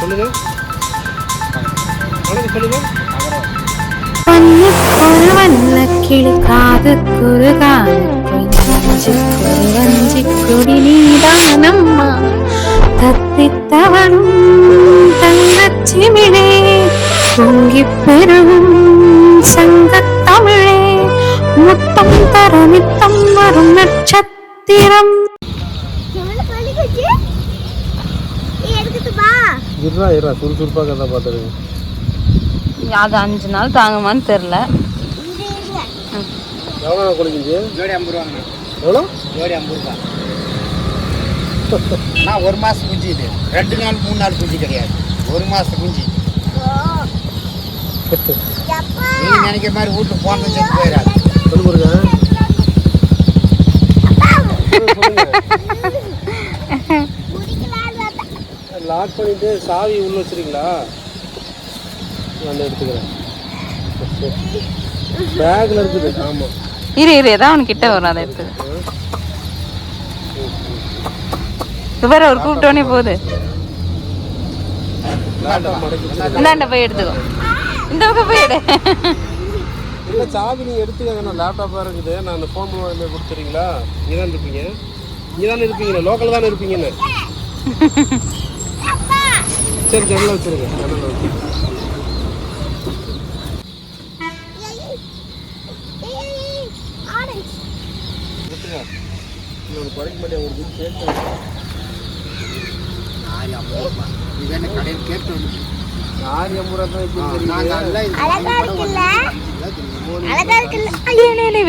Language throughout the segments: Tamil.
சொல்லுங்க சொல்லுங்க. கிளி காது குறுகாது வஞ்சி கொடி நீதானம்மா தத்தித்தவனும் தங்கச்சிமிழே பொங்கி பெருகும் சங்கத்தமிழே முத்தம் தர நித்தம் வரும் நட்சத்திரம். சுறுசுறுப்பாக கதை பார்த்துருங்க. அது 5 நாள் தாங்குமான்னு தெரியல. எவ்வளோ குளிக்குது? ஜோடி 50 ரூபாங்க. எவ்வளோ? ஜோடி 50 ரூபா. நான் 1 மாதம் குஞ்சு இது. 2 நாள் 3 நாள் குஞ்சு கிடையாது. 1 மாதத்து குஞ்சு. நீ நினைக்கிற மாதிரி வீட்டுக்கு போன செத்து போயிடாது. சொல்லுங்க. லாக் பண்ணிட்டு சாவி உள்ள வச்சிருக்கீங்களா? நான் எடுத்துக்கிறேன். பேக்ல இருக்குது. ஆமா இரு ஏதாவது அவன் கிட்ட வரும். அதை எடுத்து வேற ஒரு கூப்பிட்டோன்னே போகுது. இந்தாண்ட போய் எடுத்துக்கோ. இந்த பக்கம் போய் எடு. இல்லை சாவி நீங்கள் எடுத்துக்கங்க. லேப்டாப்பாக இருக்குது. நான் அந்த ஃபோன் மூலம் கொடுத்துறீங்களா? இங்கே தான் இருப்பீங்க. இங்கே தானே இருப்பீங்கண்ணே. லோக்கல் தானே இருப்பீங்கண்ணே. சரி ஜன்னல் வச்சுருங்க. ஜன்னல் வச்சு இன்னொரு குறைக்க மாட்டேன். ஒரு குட் கேட்டு கடையில் கேட்டு 650 ரூபா தான்.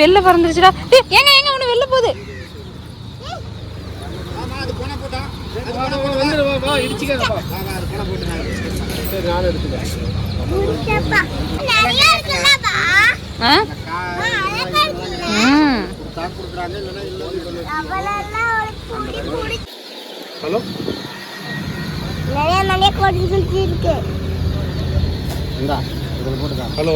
வெளில பறந்துருச்சுடா. ஏங்க ஒண்ணு வெளில போகுது. சரி நானும் எடுத்துக்கிறேன். ஹலோ நிறைய கோடி இருக்கு. ஹலோ